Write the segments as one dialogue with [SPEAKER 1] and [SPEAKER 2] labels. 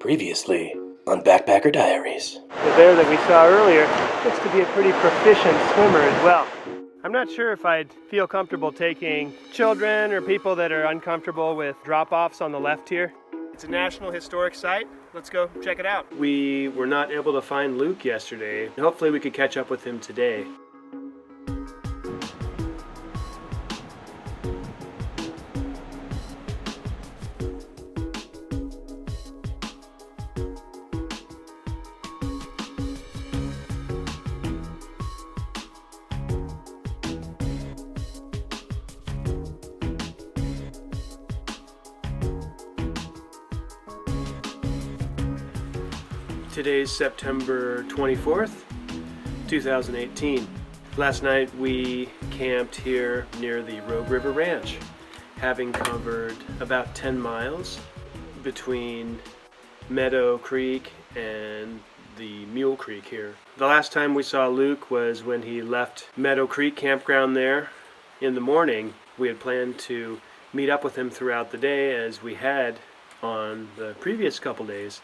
[SPEAKER 1] Previously on Backpacker Diaries.
[SPEAKER 2] The bear that we saw earlier looks to be a pretty proficient swimmer as well. I'm not sure if I'd feel comfortable taking children or people that are uncomfortable with drop-offs on the left here. It's a National Historic Site. Let's go check it out. We were not able to find Luke yesterday. Hopefully we could catch up with him today. Today's September 24th, 2018. Last night we camped here near the Rogue River Ranch, having covered about 10 miles between Meadow Creek and the Mule Creek here. The last time we saw Luke was when he left Meadow Creek campground there in the morning. We had planned to meet up with him throughout the day as we had on the previous couple days.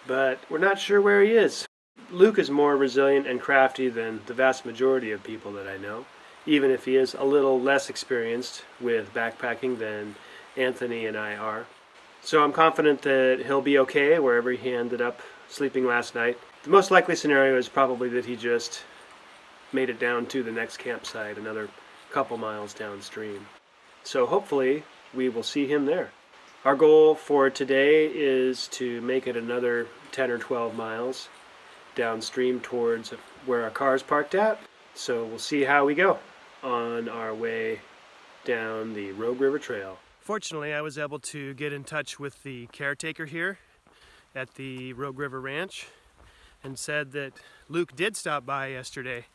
[SPEAKER 2] But we're not sure where he is. Luke is more resilient and crafty than the vast majority of people that I know, even if he is a little less experienced with backpacking than Anthony and I are. So I'm confident that he'll be okay wherever he ended up sleeping last night. The most likely scenario is probably that he just made it down to the next campsite, another couple miles downstream. So hopefully we will see him there. Our goal for today is to make it another 10 or 12 miles downstream towards where our car is parked at. So we'll see how we go on our way down the Rogue River Trail. Fortunately, I was able to get in touch with the caretaker here at the Rogue River Ranch and said that Luke did stop by yesterday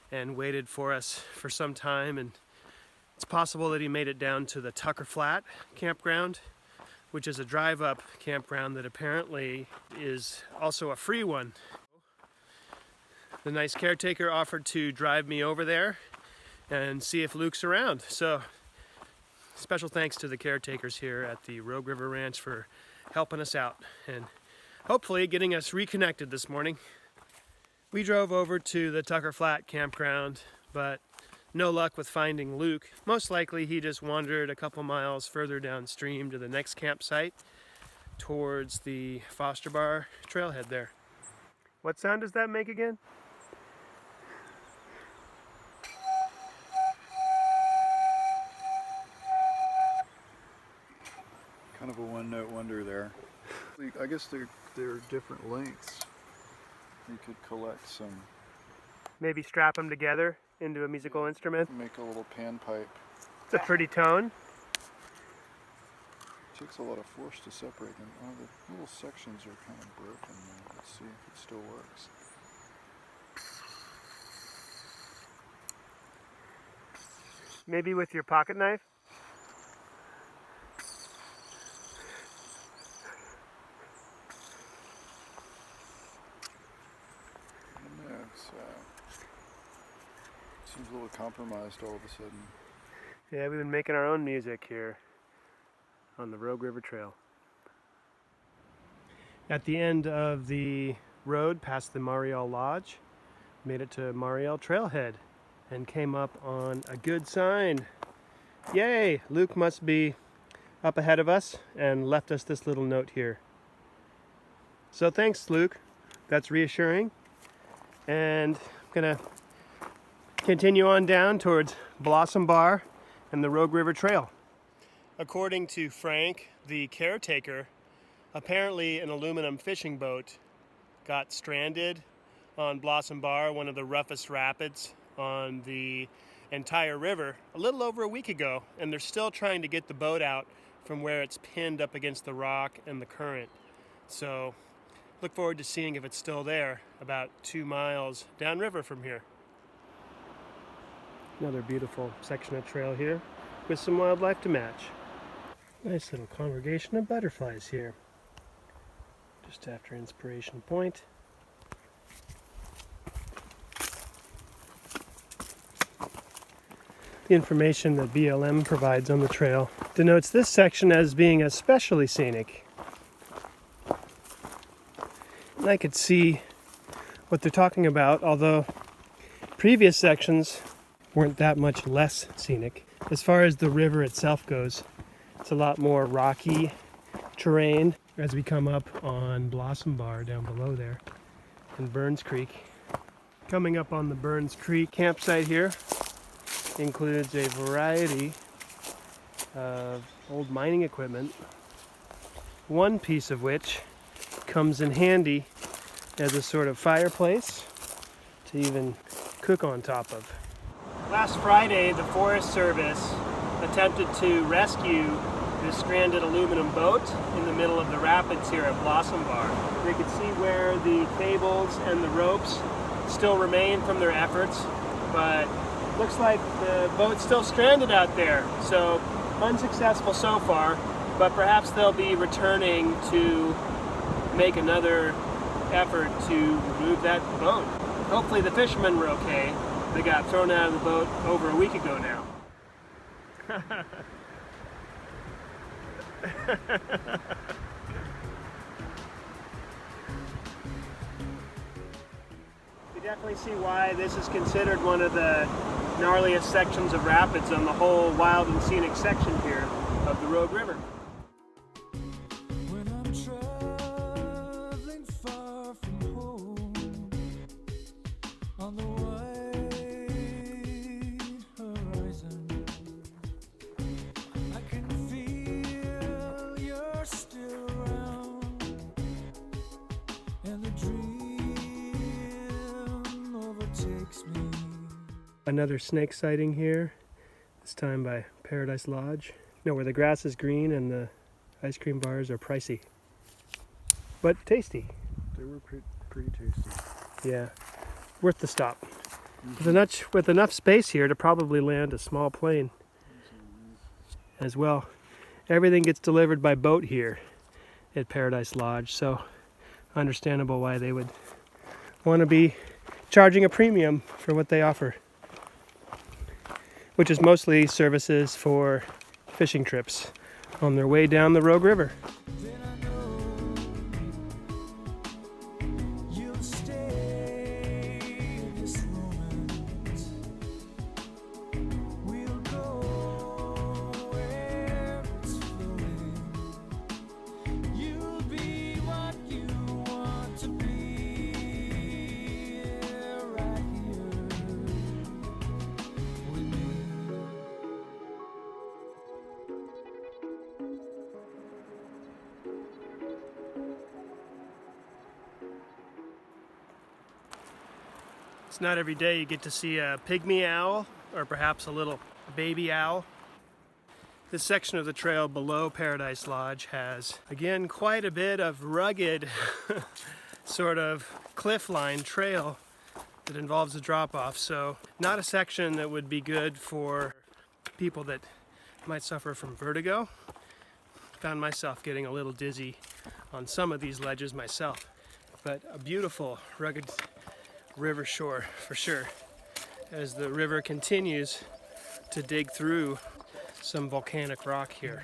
[SPEAKER 2] and waited for us for some time, and it's possible that he made it down to the Tucker Flat campground, which is a drive-up campground that apparently is also a free one. The nice caretaker offered to drive me over there and see if Luke's around. So special thanks to the caretakers here at the Rogue River Ranch for helping us out and hopefully getting us reconnected this morning. We drove over to the Tucker Flat campground, but no luck with finding Luke. Most likely he just wandered a couple miles further downstream to the next campsite towards the Foster Bar trailhead there. What sound does that make again?
[SPEAKER 3] Kind of a one-note wonder there. I guess they're different lengths. You could collect some.
[SPEAKER 2] Maybe strap them together into a musical instrument.
[SPEAKER 3] Make a little panpipe.
[SPEAKER 2] It's a pretty tone.
[SPEAKER 3] It takes a lot of force to separate them. Oh, the little sections are kind of broken there. Let's see if it still works.
[SPEAKER 2] Maybe with your pocket knife?
[SPEAKER 3] No, seems a little compromised all of a sudden.
[SPEAKER 2] Yeah, we've been making our own music here on the Rogue River Trail. At the end of the road past the Mariel Lodge, made it to Mariel Trailhead and came up on a good sign. Yay! Luke must be up ahead of us and left us this little note here. So thanks, Luke. That's reassuring. And I'm gonna continue on down towards Blossom Bar and the Rogue River Trail. According to Frank, the caretaker, apparently an aluminum fishing boat got stranded on Blossom Bar, one of the roughest rapids on the entire river, a little over a week ago, and they're still trying to get the boat out from where it's pinned up against the rock and the current. So look forward to seeing if it's still there about 2 miles downriver from here. Another beautiful section of trail here with some wildlife to match. Nice little congregation of butterflies here. Just after Inspiration Point. The information that BLM provides on the trail denotes this section as being especially scenic. And I could see what they're talking about, although previous sections weren't that much less scenic. As far as the river itself goes, it's a lot more rocky terrain as we come up on Blossom Bar down below there in Burns Creek. Coming up on the Burns Creek campsite here includes a variety of old mining equipment, one piece of which comes in handy as a sort of fireplace to even cook on top of. Last Friday, the Forest Service attempted to rescue this stranded aluminum boat in the middle of the rapids here at Blossom Bar. They could see where the cables and the ropes still remain from their efforts, but looks like the boat's still stranded out there. So unsuccessful so far, but perhaps they'll be returning to make another effort to remove that boat. Hopefully the fishermen were okay. They got thrown out of the boat over a week ago now. You definitely see why this is considered one of the gnarliest sections of rapids on the whole wild and scenic section here of the Rogue River. Another snake sighting here, this time by Paradise Lodge. Where the grass is green and the ice cream bars are pricey, but tasty.
[SPEAKER 3] They were pretty tasty.
[SPEAKER 2] Yeah, worth the stop. With enough space here to probably land a small plane as well. Everything gets delivered by boat here at Paradise Lodge, so understandable why they would want to be charging a premium for what they offer, which is mostly services for fishing trips on their way down the Rogue River. It's not every day you get to see a pygmy owl, or perhaps a little baby owl. This section of the trail below Paradise Lodge has, again, quite a bit of rugged sort of cliff-line trail that involves a drop-off, so not a section that would be good for people that might suffer from vertigo. Found myself getting a little dizzy on some of these ledges myself, but a beautiful rugged river shore for sure, as the river continues to dig through some volcanic rock here.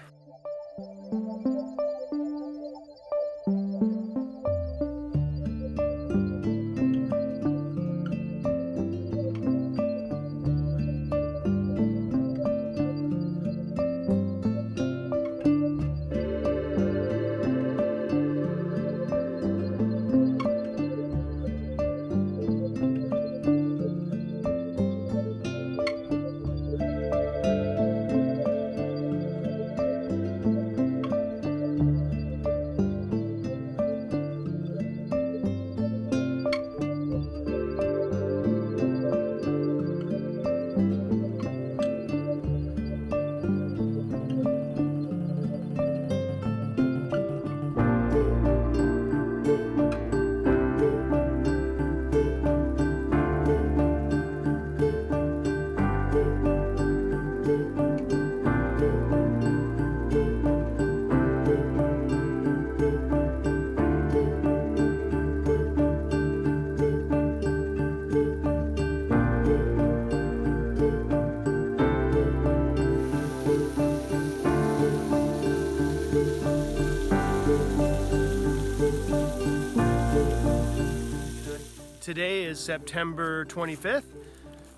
[SPEAKER 2] Today is September 25th,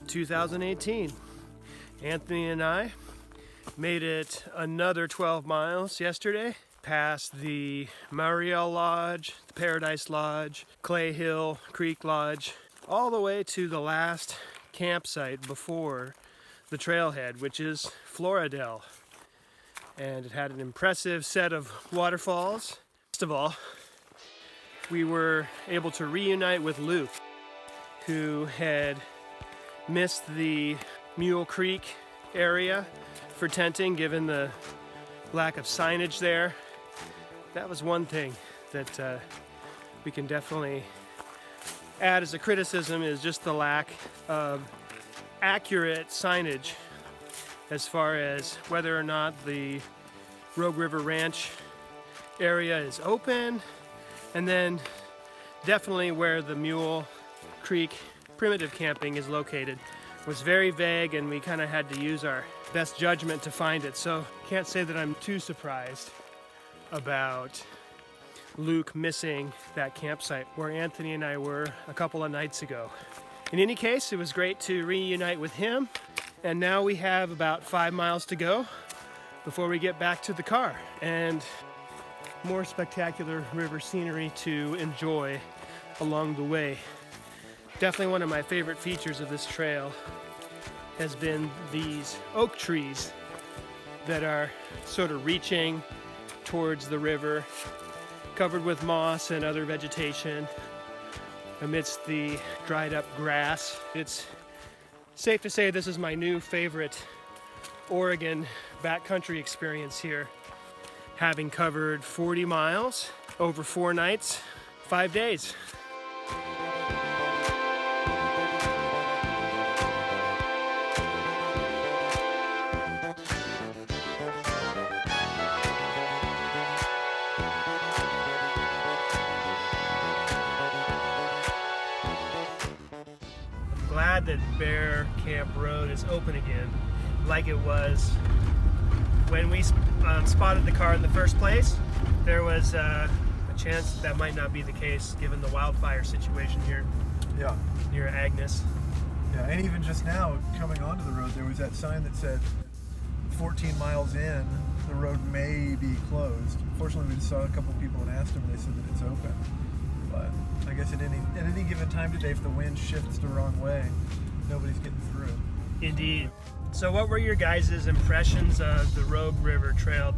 [SPEAKER 2] 2018. Anthony and I made it another 12 miles yesterday, past the Mariel Lodge, the Paradise Lodge, Clay Hill Creek Lodge, all the way to the last campsite before the trailhead, which is Floridel. And it had an impressive set of waterfalls. First of all, we were able to reunite with Luke, who had missed the Mule Creek area for tenting given the lack of signage there. That was one thing that we can definitely add as a criticism, is just the lack of accurate signage as far as whether or not the Rogue River Ranch area is open, and then definitely where the Mule Creek primitive camping is located was very vague, and we kind of had to use our best judgment to find it. So can't say that I'm too surprised about Luke missing that campsite where Anthony and I were a couple of nights ago. In any case, it was great to reunite with him, and now we have about 5 miles to go before we get back to the car, and more spectacular river scenery to enjoy along the way. Definitely one of my favorite features of this trail has been these oak trees that are sort of reaching towards the river, covered with moss and other vegetation amidst the dried up grass. It's safe to say this is my new favorite Oregon backcountry experience here, having covered 40 miles over 4 nights, 5 days. Glad that Bear Camp Road is open again, like it was when we spotted the car in the first place. There was a chance that might not be the case given the wildfire situation here.
[SPEAKER 3] Yeah.
[SPEAKER 2] Near Agnes.
[SPEAKER 3] Yeah, and even just now, coming onto the road, there was that sign that said 14 miles in, the road may be closed. Fortunately, we just saw a couple people and asked them, and they said that it's open. But I guess at any given time today, if the wind shifts the wrong way, nobody's getting through.
[SPEAKER 2] Indeed. So what were your guys' impressions of the Rogue River Trail?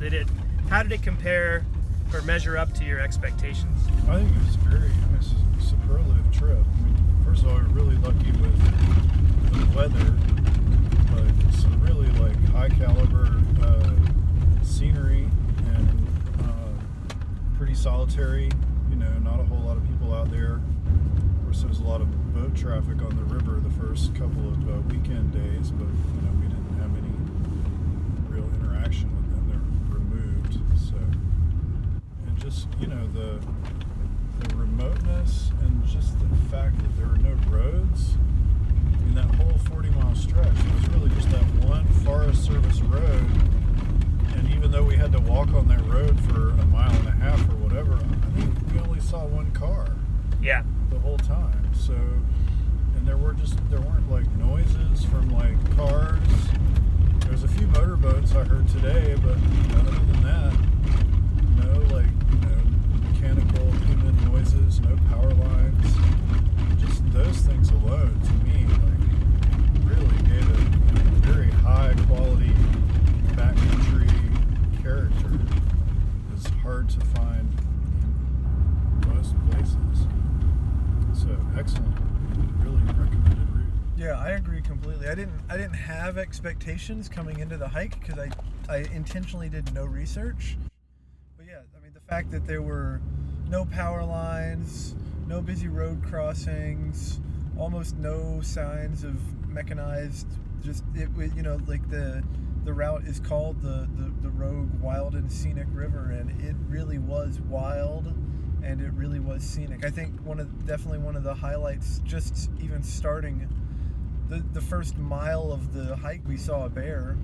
[SPEAKER 2] How did it compare or measure up to your expectations?
[SPEAKER 3] I think it was a superlative trip. I mean, first of all, we were really lucky with the weather, but some really high caliber scenery and pretty solitary. Not a whole lot of people out there. Of course, there was a lot of boat traffic on the river the first couple of weekend days, but we didn't have any real interaction with them. They're removed. So, and just the remoteness and just the fact that there were no roads. I mean, that whole 40-mile stretch, it was really just that one Forest Service road. And even though we had to walk on that road for a mile and a half or whatever, I think we only saw one car.
[SPEAKER 2] Yeah.
[SPEAKER 3] The whole time. So, and there weren't noises from cars. There's a few motorboats I heard today, but other than that, no mechanical human noises, no power lines. Just those things alone, to me, really gave it a very high quality backcountry character. It's hard to find in most places. So excellent, really recommended route. Yeah, I agree completely. I didn't have expectations coming into the hike because I intentionally did no research. But yeah, I mean, the fact that there were no power lines, no busy road crossings, almost no signs of mechanized. Just it was the route is called the Rogue Wild and Scenic River, and it really was wild, and it really was scenic. I think definitely one of the highlights, just even starting the first mile of the hike, we saw a bear.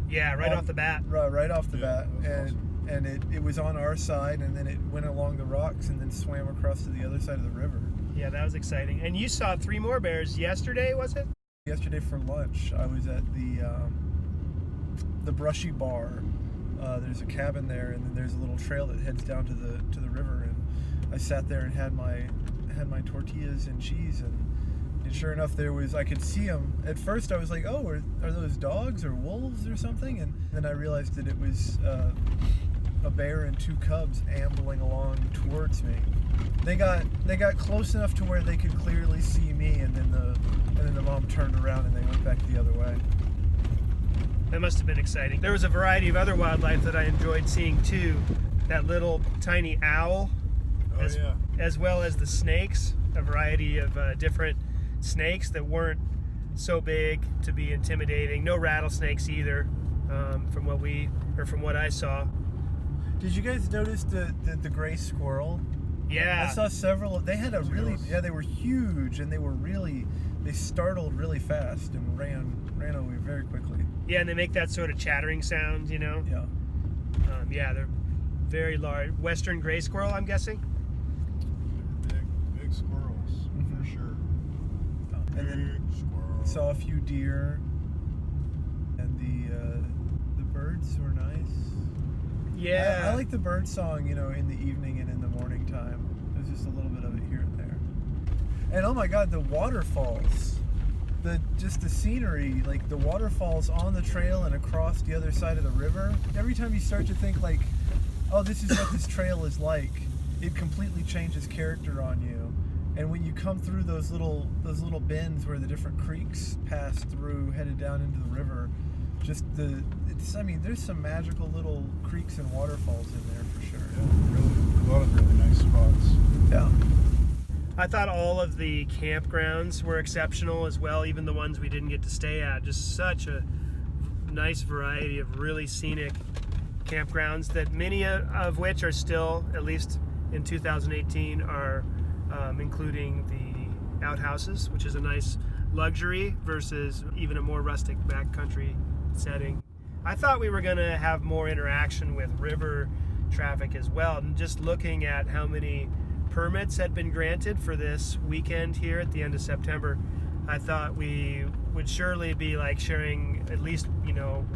[SPEAKER 2] Yeah, right off the bat.
[SPEAKER 3] Right off the bat, and
[SPEAKER 2] awesome.
[SPEAKER 3] And it was on our side, and then it went along the rocks and then swam across to the other side of the river.
[SPEAKER 2] Yeah, that was exciting. And you saw 3 more bears yesterday, was it?
[SPEAKER 4] Yesterday for lunch, I was at the Brushy Bar. There's a cabin there, and then there's a little trail that heads down to the river. And I sat there and had my tortillas and cheese, and sure enough, I could see them. At first, I was like, "Oh, are those dogs or wolves or something?" And then I realized that it was a bear and 2 cubs ambling along towards me. They got close enough to where they could clearly see me, and then the mom turned around and they went back the other way.
[SPEAKER 2] That must have been exciting. There was a variety of other wildlife that I enjoyed seeing too. That little tiny owl, as well as the snakes, a variety of different snakes that weren't so big to be intimidating. No rattlesnakes either, from what I saw.
[SPEAKER 4] Did you guys notice the gray squirrel?
[SPEAKER 2] Yeah.
[SPEAKER 4] I saw several. They had they were huge, and they startled really fast and ran away very quickly.
[SPEAKER 2] Yeah, and they make that sort of chattering sound, you know?
[SPEAKER 4] Yeah.
[SPEAKER 2] Yeah, they're very large. Western gray squirrel, I'm guessing?
[SPEAKER 3] Big squirrels, for sure.
[SPEAKER 4] And then
[SPEAKER 3] Squirrels.
[SPEAKER 4] saw a few deer, and the birds were nice.
[SPEAKER 2] Yeah.
[SPEAKER 4] I like the bird song, in the evening and in the morning time. There's just a little bit of it here and there. And oh my God, the waterfalls. Just the scenery, like the waterfalls on the trail and across the other side of the river. Every time you start to think like, oh, this is what this trail is like, it completely changes character on you. And when you come through those little bends where the different creeks pass through, headed down into the river, there's some magical little creeks and waterfalls in there for sure.
[SPEAKER 3] Yeah, really, a lot of really nice spots.
[SPEAKER 4] Yeah.
[SPEAKER 2] I thought all of the campgrounds were exceptional as well, even the ones we didn't get to stay at. Just such a nice variety of really scenic campgrounds that many of which are still, at least in 2018, are including the outhouses, which is a nice luxury versus even a more rustic backcountry setting. I thought we were going to have more interaction with river traffic as well, and just looking at how many permits had been granted for this weekend here at the end of September, I thought we would surely be like sharing at least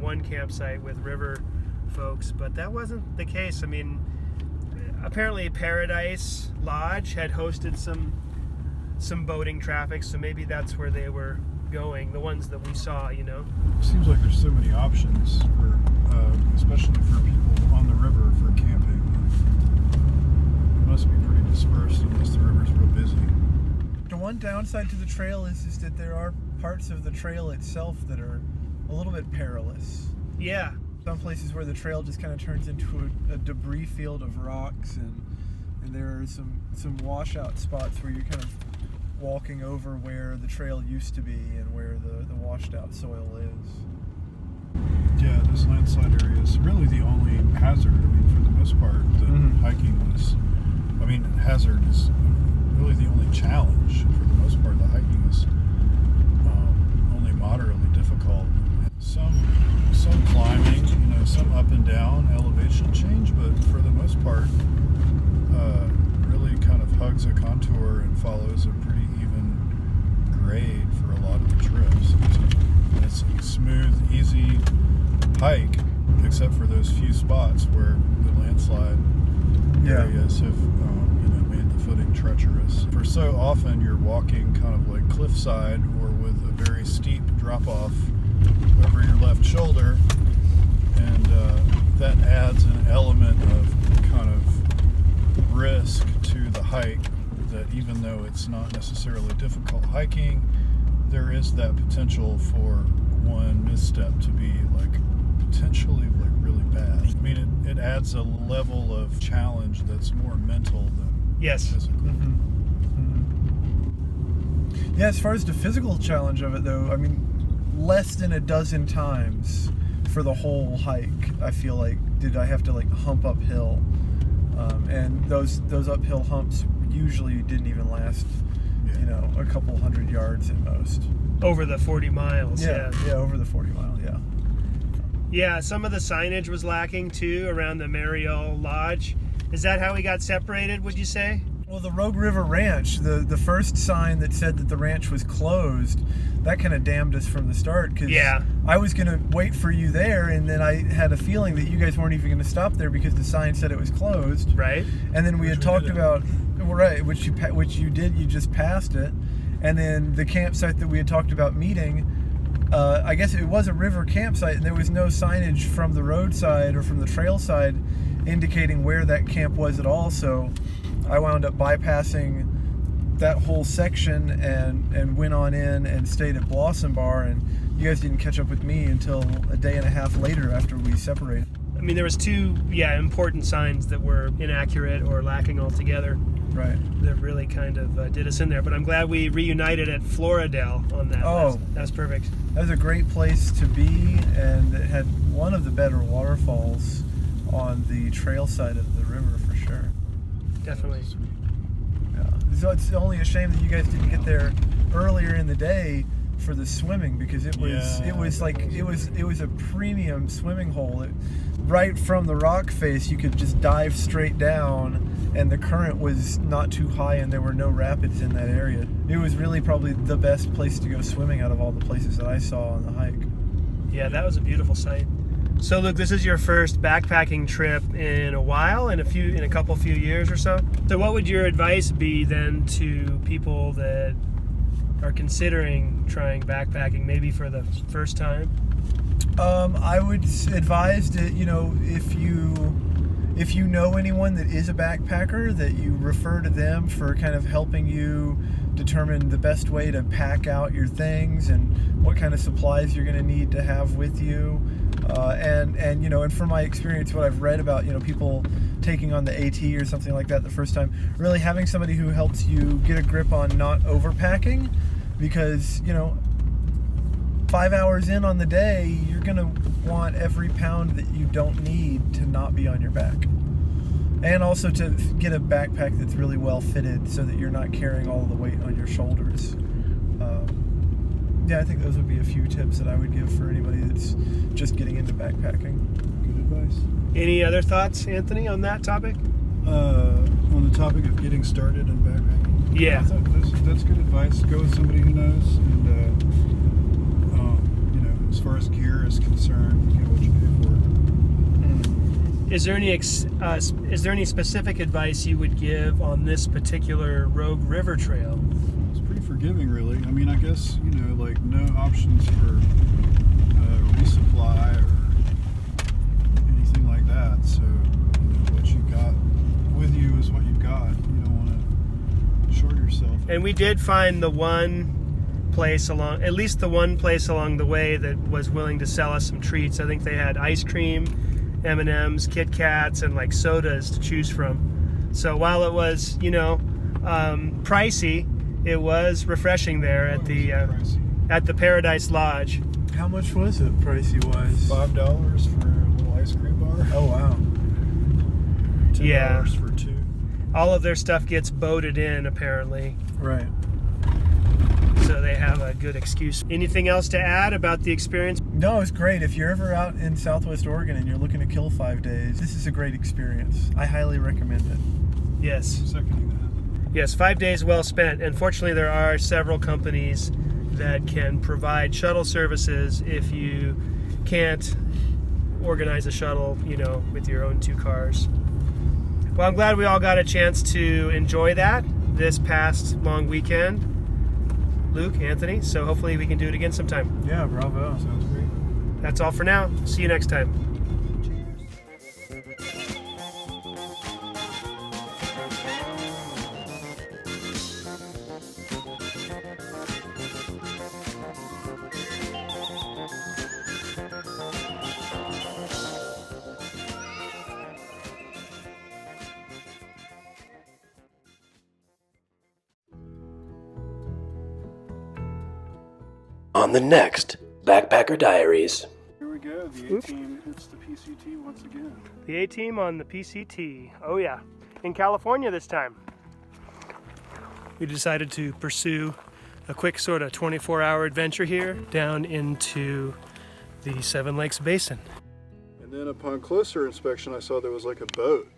[SPEAKER 2] one campsite with river folks, but that wasn't the case. I mean, apparently Paradise Lodge had hosted some boating traffic, so maybe that's where they were going, the ones that we saw.
[SPEAKER 3] It seems like there's so many options for especially for people on the river for camping. It must be pretty dispersed unless the river's real busy.
[SPEAKER 4] The one downside to the trail is that there are parts of the trail itself that are a little bit perilous.
[SPEAKER 2] Yeah.
[SPEAKER 4] Some places where the trail just kind of turns into a debris field of rocks, and there are some washout spots where you're kind of walking over where the trail used to be and where the washed out soil is.
[SPEAKER 3] Yeah, this landslide area is really the only hazard. I mean, for the most part, the hiking was, hazard is really the only challenge. For the most part, the hiking is only moderately difficult. Some climbing, some up and down elevation change, but for the most part, really kind of hugs a contour and follows a pretty even grade for a lot of the trips. It's a smooth, easy hike, except for those few spots where the landslide areas have made the footing treacherous. For so often you're walking kind of like cliffside or with a very steep drop-off over your left shoulder, and that adds an element of kind of risk to the hike, that even though it's not necessarily difficult hiking, there is that potential for one misstep to be potentially really bad. I mean, it adds a level of challenge that's more mental than physical.
[SPEAKER 4] Yeah, as far as the physical challenge of it though, less than a dozen times for the whole hike, I feel like, did I have to hump uphill, and those uphill humps usually didn't even last a couple hundred yards at most.
[SPEAKER 2] Over the 40 miles.
[SPEAKER 4] Yeah, over the 40 miles.
[SPEAKER 2] Yeah, some of the signage was lacking too around the Mariel Lodge. Is that how we got separated, would you say?
[SPEAKER 4] Well, the Rogue River Ranch, the first sign that said that the ranch was closed, that kind of damned us from the start, because
[SPEAKER 2] Yeah.
[SPEAKER 4] I was going to wait for you there, and then I had a feeling that you guys weren't even going to stop there because the sign said it was closed.
[SPEAKER 2] Right.
[SPEAKER 4] And then we had talked about, right, which you did, you just passed it. And then the campsite that we had talked about meeting, I guess it was a river campsite, and there was no signage from the roadside or from the trail side indicating where that camp was at all. So I wound up bypassing that whole section and went on in and stayed at Blossom Bar, and you guys didn't catch up with me until a day and a half later after we separated.
[SPEAKER 2] I mean, there was two, important signs that were inaccurate or lacking altogether.
[SPEAKER 4] Right.
[SPEAKER 2] That really kind of did us in there. But I'm glad we reunited at Floridale on that.
[SPEAKER 4] Oh.
[SPEAKER 2] That's perfect.
[SPEAKER 4] That was a great place to be, and it had one of the better waterfalls on the trail side of the river for sure.
[SPEAKER 2] Definitely.
[SPEAKER 4] Yeah. So it's only a shame that you guys didn't get there earlier in the day for the swimming, because it was a premium swimming hole. Right from the rock face, you could just dive straight down, and the current was not too high, and there were no rapids in that area. It was really probably the best place to go swimming out of all the places that I saw on the hike.
[SPEAKER 2] Yeah, that was a beautiful sight. So Luke, this is your first backpacking trip in a while, in a few years or so. So what would your advice be then to people that are considering trying backpacking, maybe for the first time?
[SPEAKER 4] I would advise that, if you know anyone that is a backpacker, that you refer to them for kind of helping you determine the best way to pack out your things and what kind of supplies you're going to need to have with you. And from my experience, what I've read about, people taking on the AT or something like that the first time, really having somebody who helps you get a grip on not overpacking, because, 5 hours in on the day, you're going to want every pound that you don't need to not be on your back. And also to get a backpack that's really well fitted so that you're not carrying all of the weight on your shoulders. I think those would be a few tips that I would give for anybody that's just getting into backpacking.
[SPEAKER 3] Good advice.
[SPEAKER 2] Any other thoughts, Anthony, on that topic?
[SPEAKER 3] On the topic of getting started in backpacking?
[SPEAKER 2] Yeah.
[SPEAKER 3] I thought that's good advice. Go with somebody who knows, and as far as gear is concerned, get what you pay for.
[SPEAKER 2] Is there any specific advice you would give on this particular Rogue River Trail?
[SPEAKER 3] It's pretty forgiving, really. I mean, I guess, no options for resupply or anything like that. So, what you got with you is what you've got. You don't want to short yourself.
[SPEAKER 2] And we did find the one place along the way that was willing to sell us some treats. I think they had ice cream, M&Ms, Kit Kats, and like sodas to choose from. So while it was, pricey, it was refreshing there at the Paradise Lodge.
[SPEAKER 4] How much was it, pricey wise?
[SPEAKER 3] $5 for a little ice cream bar.
[SPEAKER 4] Oh wow.
[SPEAKER 3] $10 for two.
[SPEAKER 2] All of their stuff gets boated in, apparently.
[SPEAKER 4] Right.
[SPEAKER 2] So they have a good excuse. Anything else to add about the experience?
[SPEAKER 4] No, it's great. If you're ever out in Southwest Oregon and you're looking to kill 5 days, this is a great experience. I highly recommend it.
[SPEAKER 2] Yes.
[SPEAKER 3] Seconding that.
[SPEAKER 2] Yes, 5 days well spent. And fortunately, there are several companies that can provide shuttle services if you can't organize a shuttle, with your own 2 cars. Well, I'm glad we all got a chance to enjoy that this past long weekend. Luke, Anthony, so hopefully we can do it again sometime.
[SPEAKER 4] Yeah, bravo.
[SPEAKER 3] Sounds great.
[SPEAKER 2] That's all for now. See you next time.
[SPEAKER 1] On the next Backpacker Diaries.
[SPEAKER 3] Here we go. The A-Team hits the PCT once again.
[SPEAKER 2] The A-Team on the PCT. Oh yeah, in California this time. We decided to pursue a quick sort of 24-hour adventure here down into the Seven Lakes Basin.
[SPEAKER 3] And then upon closer inspection, I saw there was like a boat.